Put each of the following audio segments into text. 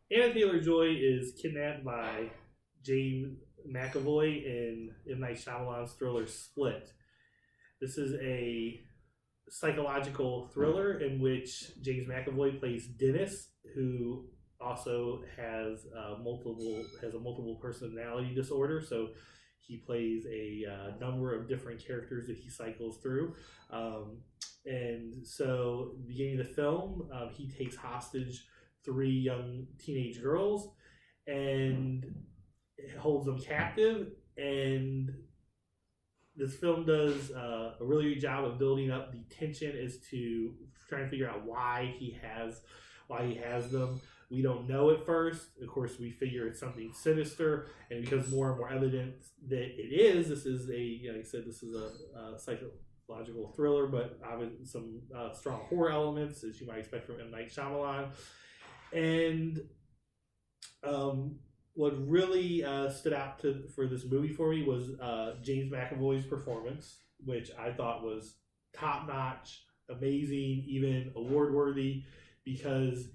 Anna Taylor-Joy is kidnapped by James McAvoy in M. Night Shyamalan's thriller Split. This is a psychological thriller in which James McAvoy plays Dennis, who also has a multiple personality disorder. So he plays a number of different characters that he cycles through. And so, beginning of the film, he takes hostage three young teenage girls and holds them captive. And this film does a really good job of building up the tension as to trying to figure out why he has them. We don't know at first. Of course, we figure it's something sinister, and because more and more evidence that it is, this is like I said, this is a psychological thriller, but obviously some strong horror elements, as you might expect from M. Night Shyamalan. And what really stood out for this movie for me was James McAvoy's performance, which I thought was top notch, amazing, even award worthy, because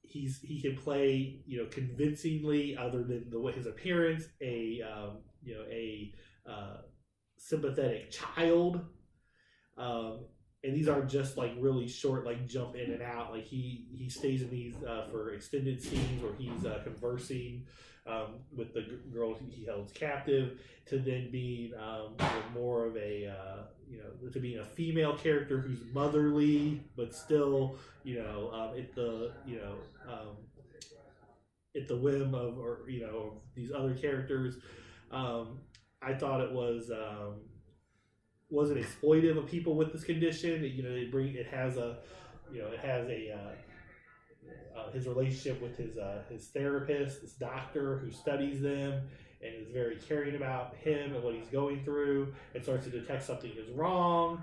he can play convincingly, other than his appearance, a sympathetic child. And these aren't just like really short, like jump in and out. Like he stays in these for extended scenes where he's conversing with the girl he holds captive, to then being more of a to being a female character who's motherly, but still at the whim of these other characters. I thought it wasn't exploitive of people with this condition. His relationship with his therapist, this doctor who studies them and is very caring about him and what he's going through, and starts to detect something is wrong.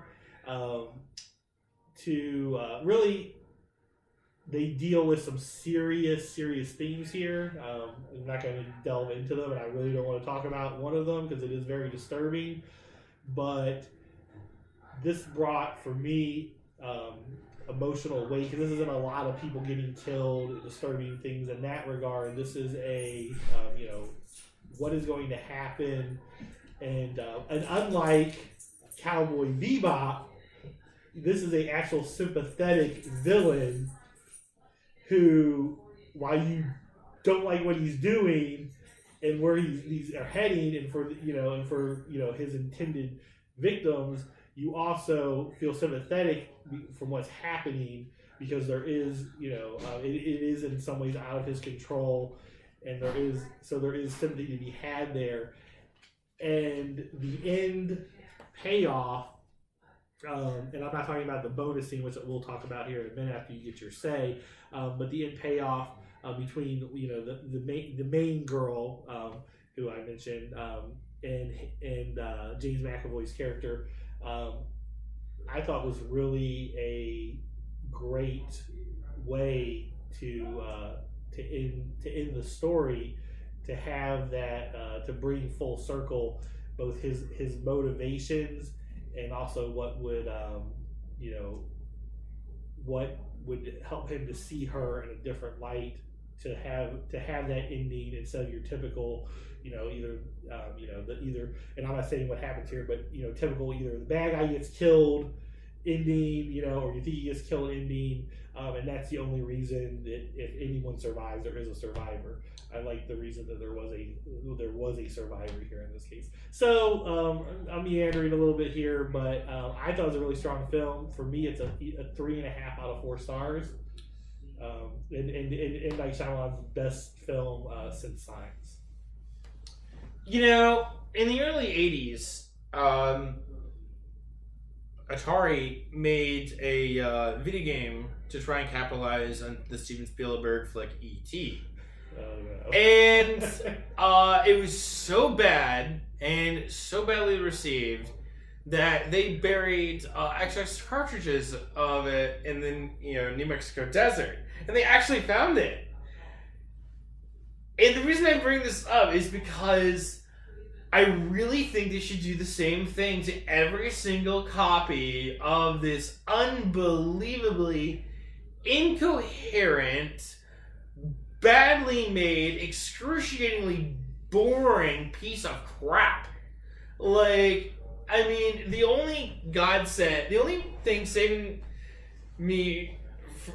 Really, they deal with some serious themes here. I'm not going to delve into them, and I really don't want to talk about one of them because it is very disturbing. But this brought, for me, emotional weight, because this isn't a lot of people getting killed, disturbing things in that regard. This is what is going to happen, and unlike Cowboy Bebop, this is an actual sympathetic villain who, while you don't like what he's doing and where he's heading, and for his intended victims, you also feel sympathetic from what's happening, because there is it is in some ways out of his control, and there is sympathy to be had there. And the end payoff, and I'm not talking about the bonus scene, which we'll talk about here in a minute after you get your say, but the end payoff between the main girl who I mentioned and James McAvoy's character, I thought was really a great way to end the story, to have that to bring full circle both his motivations, and also what would help him to see her in a different light, to have that ending instead of your typical either and I'm not saying what happens here, but typical, either the bad guy gets killed ending, or you think he gets killed ending, and that's the only reason that if anyone survives, there is a survivor. I like the reason that there was a survivor here in this case. So I'm meandering a little bit here, but I thought it was a really strong film. For me, it's a 3.5 out of 4 stars. And Night Shyamalan's best film since Signs. In the early 80s, Atari made a video game to try and capitalize on the Steven Spielberg flick E.T. Oh, no. And it was so bad and so badly received that they buried extra cartridges of it in the New Mexico desert. And they actually found it. And the reason I bring this up is because I really think they should do the same thing to every single copy of this unbelievably incoherent, badly made, excruciatingly boring piece of crap. Like, I mean, the only thing saving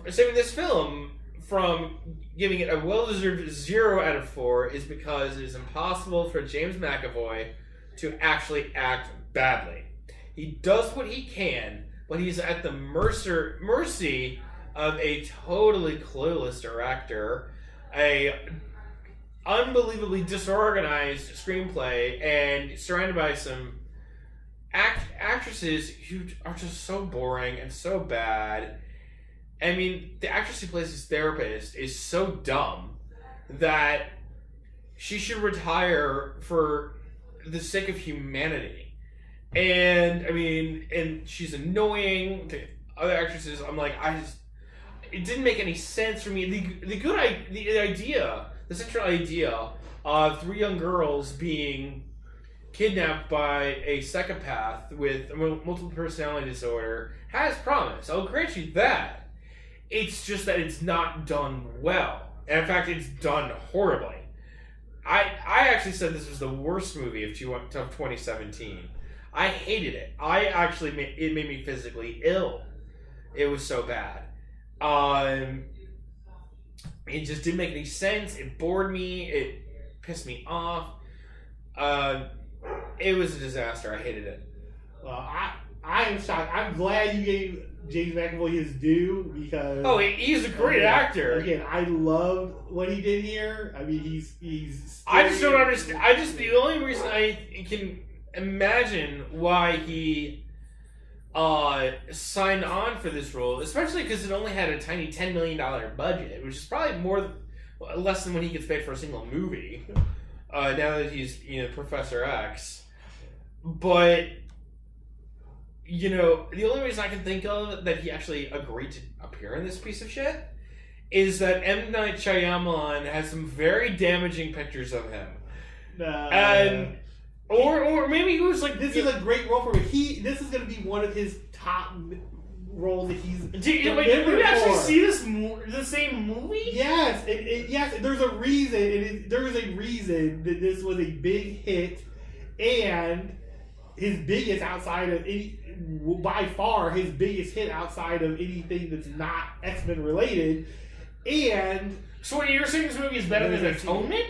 this film from giving it a well-deserved 0 out of 4 is because it is impossible for James McAvoy to actually act badly. He does what he can, but he's at the mercy of a totally clueless director, a unbelievably disorganized screenplay, and surrounded by some actresses who are just so boring and so bad. I mean, the actress who plays his therapist is so dumb that she should retire for the sake of humanity. And, I mean, and she's annoying. The other actresses, I'm like, it didn't make any sense for me. The central idea of 3 young girls being kidnapped by a psychopath with a multiple personality disorder has promise. I'll grant you that. It's just that it's not done well. And in fact, it's done horribly. I actually said this was the worst movie of 2017. I hated it. It made me physically ill. It was so bad. It just didn't make any sense. It bored me. It pissed me off. It was a disaster. I hated it. I am shocked. I'm glad you gave James McAvoy his due because he's a great actor. Again, I loved what he did here. I mean, he's. I just don't understand. The only reason I can imagine why he signed on for this role, especially because it only had a tiny $10 million budget, which is probably less than what he gets paid for a single movie. Now that he's Professor X, but the only reason I can think of that he actually agreed to appear in this piece of shit is that M. Night Shyamalan has some very damaging pictures of him, and or maybe he was like, this is a great role for him. This is going to be one of his top roles that he's. Did you actually see the same movie? Yes, yes. There's a reason. There is a reason that this was a big hit, and his biggest by far his biggest hit outside of anything that's not X-Men related. And so, what you're saying, this movie is better than Atonement?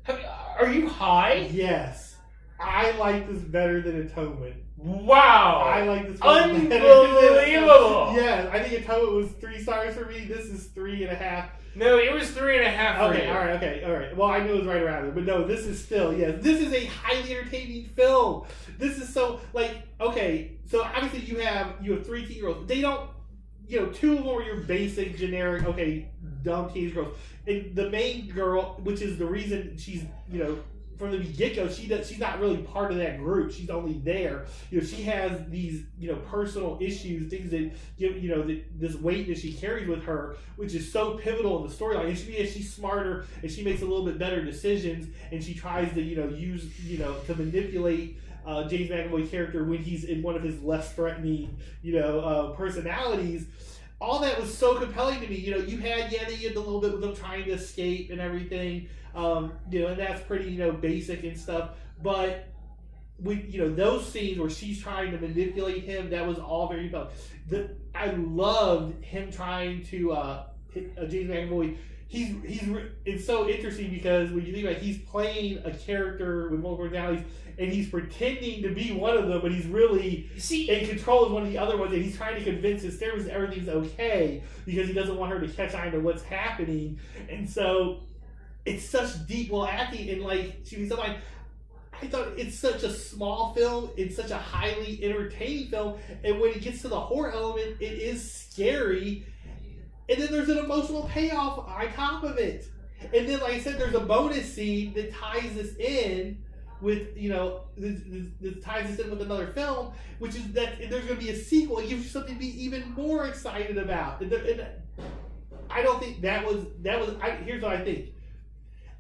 Are you high? Yes. I like this better than Atonement. Wow! I like this unbelievable. Yeah, I think Atonement was 3 stars for me. This is 3.5. No, it was 3.5. Okay, all right. Well, I knew it was right around there, but no, this is still this is a highly entertaining film. This is so okay. So obviously you have 3 teen girls. They don't, 2 of them are your basic generic dumb teenage girls. And the main girl, which is the reason she's from the get-go, she's not really part of that group. She's only there. She has these, personal issues, things that, this weight that she carries with her, which is so pivotal in the storyline. And she's smarter, and she makes a little bit better decisions, and she tries to, use, to manipulate James McAvoy's character when he's in one of his less threatening, personalities. All that was so compelling to me. You had the little bit with them trying to escape and everything. And that's pretty, basic and stuff. But those scenes where she's trying to manipulate him, that was all very compelling. I loved him trying to hit James McAvoy. It's so interesting because when you think about it, he's playing a character with multiple personalities, and he's pretending to be one of them, but he's really in control of one of the other ones, and he's trying to convince his therapist that everything's okay because he doesn't want her to catch on to what's happening. And so it's such deep acting, and she's so I thought it's such a small film, it's such a highly entertaining film, and when it gets to the horror element, it is scary. And then there's an emotional payoff on top of it. And then, like I said, there's a bonus scene that ties this in with, this ties this in with another film, which is that there's going to be a sequel. It gives you something to be even more excited about. And I don't think that was here's what I think.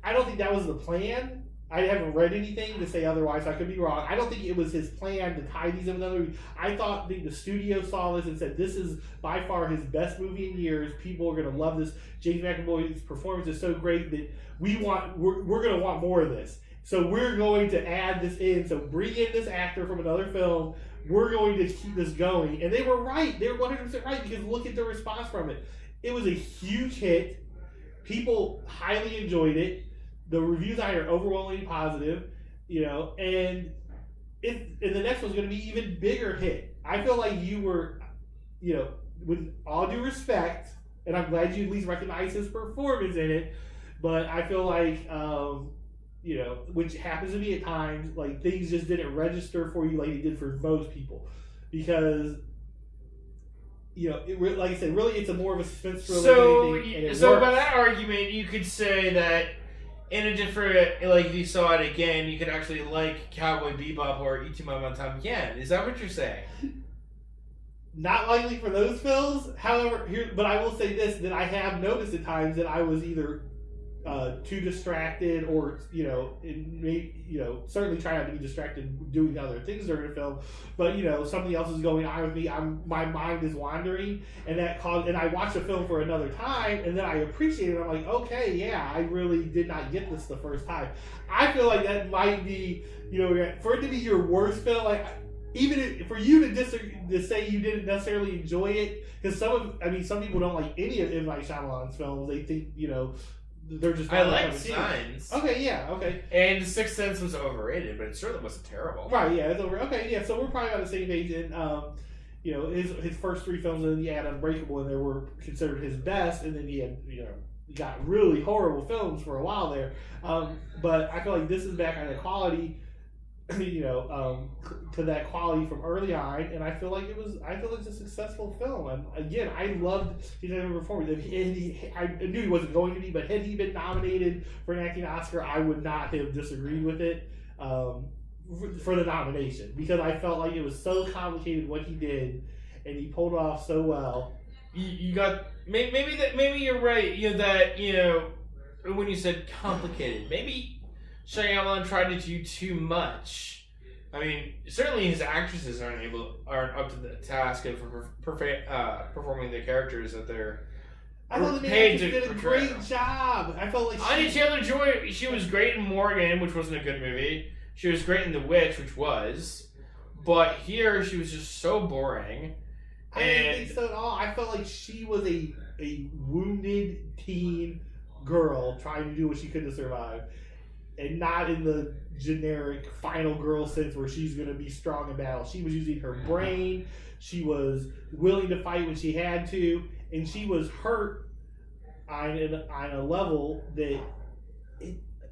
I don't think that was the plan. I haven't read anything to say otherwise, so I could be wrong. I don't think it was his plan to tie these in with another movie. I thought the studio saw this and said, this is by far his best movie in years. People are going to love this. James McAvoy's performance is so great that we're going to want more of this. So we're going to add this in. So bring in this actor from another film. We're going to keep this going. And they were right. They were 100% right, because look at the response from it. It was a huge hit. People highly enjoyed it. The reviews are overwhelmingly positive, and the next one's going to be even bigger hit. I feel like you were, with all due respect, and I'm glad you at least recognize his performance in it, but I feel like, which happens to me at times, like things just didn't register for you like it did for most people, because. Like I said, really, it's a more of a suspense thriller. So by that argument, you could say that in a different, like if you saw it again, you could actually like Cowboy Bebop or Ichimama Tamien. Is that what you're saying? Not likely for those films. However, but I will say this: that I have noticed at times that I was either too distracted, or certainly trying not to be distracted doing other things during the film. But something else is going on with me. My mind is wandering, and I watch the film for another time, and then I appreciate it. I'm like, okay, yeah, I really did not get this the first time. I feel like that might be, for it to be your worst film, like. Even for you to say you didn't necessarily enjoy it, because some people don't like any of M. Night Shyamalan's films. They think they're just. I liked Signs. Okay, yeah, okay. And Sixth Sense was overrated, but it certainly wasn't terrible. Right, yeah, it's over. Okay, yeah. So we're probably on the same page. And his first three films, and then he had Unbreakable, and they were considered his best. And then he had he got really horrible films for a while there. But I feel like this is back on the quality. To that quality from early on, and I feel like it's a successful film. And again, I loved his performance. I knew he wasn't going to be, but had he been nominated for an acting Oscar, I would not have disagreed with it for the nomination, because I felt like it was so complicated what he did, and he pulled it off so well. You got maybe you're right. When you said complicated, maybe. Shyamalan tried to do too much. I mean, certainly his actresses aren't up to the task of performing the characters that they're paid to did a portray. Great job. I felt like Anya Taylor-Joy. She was great in Morgan, which wasn't a good movie. She was great in The Witch, which was, but here she was just so boring. I didn't think so at all. I felt like she was a wounded teen girl trying to do what she could to survive. And not in the generic final girl sense where she's going to be strong in battle. She was using her brain. She was willing to fight when she had to. And she was hurt on a level that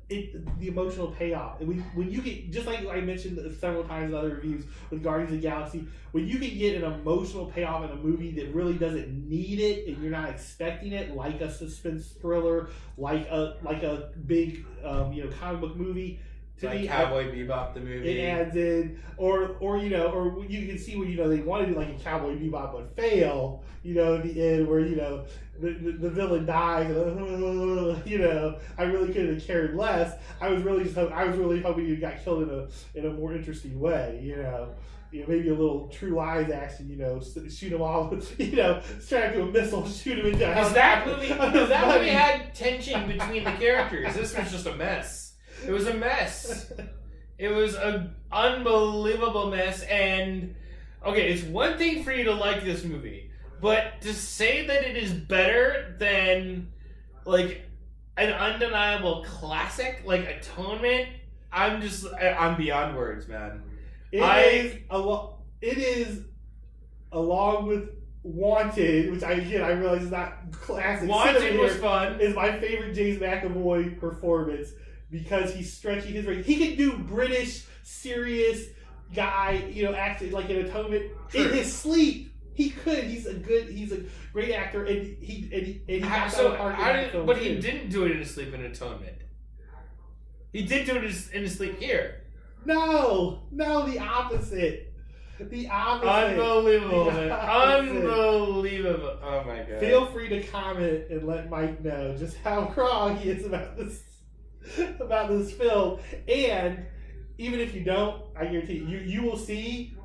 the emotional payoff. When you get, just like I mentioned several times in other reviews with Guardians of the Galaxy, when you can get an emotional payoff in a movie that really doesn't need it and you're not expecting it, like a suspense thriller, like a big comic book movie. Like Cowboy Bebop, the movie. It adds in, or you can see when they want to do like a Cowboy Bebop but fail. At the end where the villain dies. I really couldn't have cared less. I was really hoping you got killed in a more interesting way. Maybe a little True Lies action. Shoot him off. Strap to a missile, shoot him into a house. That movie had tension between the characters. This was just a mess. It was a mess. It was an unbelievable mess. And, okay, it's one thing for you to like this movie, but to say that it is better than, like, an undeniable classic, like Atonement, I'm beyond words, man. It is, along with Wanted, which I realize is not classic. Wanted was fun. Is my favorite James McAvoy performance. Because he's stretching his range. He can do British, serious guy, acting like an Atonement in his sleep. He could. He's a great actor, and he got out of part in that film. But he didn't do it in his sleep in Atonement. He did do it in his sleep here. No, the opposite. The opposite. Unbelievable, man. Unbelievable. Oh my god. Feel free to comment and let Mike know just how wrong he is about this. about this film. And even if you don't, I guarantee you will see.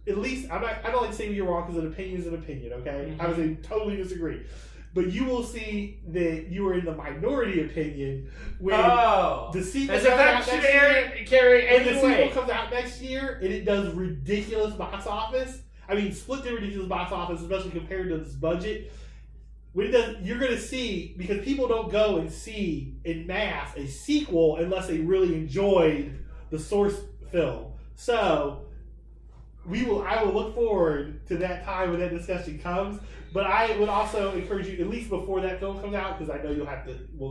At least I don't like to say you're wrong because an opinion is an opinion. Okay, I would say totally disagree. But you will see that you are in the minority opinion when the sequel comes out next year. When the sequel comes out next year and it does ridiculous box office. I mean, split the ridiculous box office, especially compared to this budget. When it does, you're going to see, because people don't go and see in mass a sequel unless they really enjoyed the source film. So I will look forward to that time when that discussion comes. But I would also encourage you, at least before that film comes out, because I know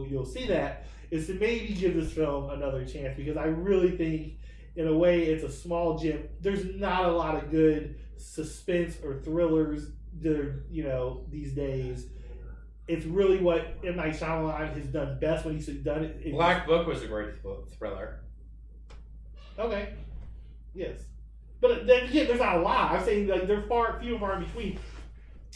you'll see that, is to maybe give this film another chance, because I really think, in a way, it's a small gem. There's not a lot of good suspense or thrillers that are, these days. It's really what M. Night Shyamalan has done best when he's done it. Black Book was a great thriller. Okay. Yes. But then again, there's not a lot. I'm saying they're few and far in between.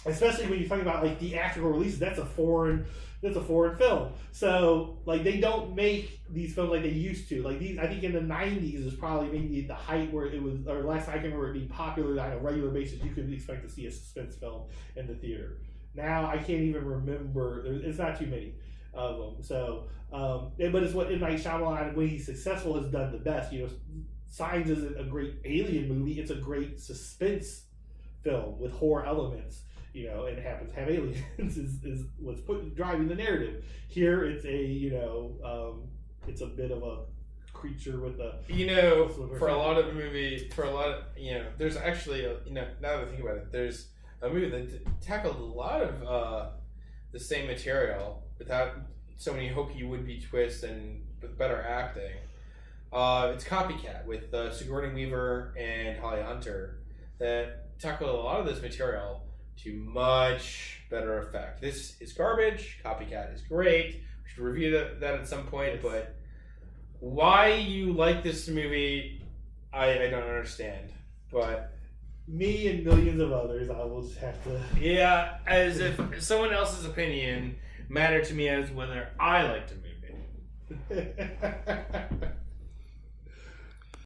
Especially when you're talking about theatrical releases, that's a foreign film. So they don't make these films like they used to. These, I think in the '90s is probably maybe the height where it was, or last I can remember it being popular on a regular basis. You could expect to see a suspense film in the theater. Now I can't even remember. It's not too many of them. So, but it's what M. Night Shyamalan, when he's successful, has done the best. Signs isn't a great alien movie. It's a great suspense film with horror elements. And it happens to have aliens is what's driving the narrative. Here, it's it's a bit of a creature with a. For a lot of the movie, there's actually now that I think about it, there's a movie that tackled a lot of the same material without so many hokey would-be twists and with better acting. It's Copycat with Sigourney Weaver and Holly Hunter that tackled a lot of this material to much better effect. This is garbage. Copycat is great. We should review that at some point. But why you like this movie, I don't understand. But me and millions of others, I will just have to. Yeah, as if someone else's opinion mattered to me as whether I liked a movie.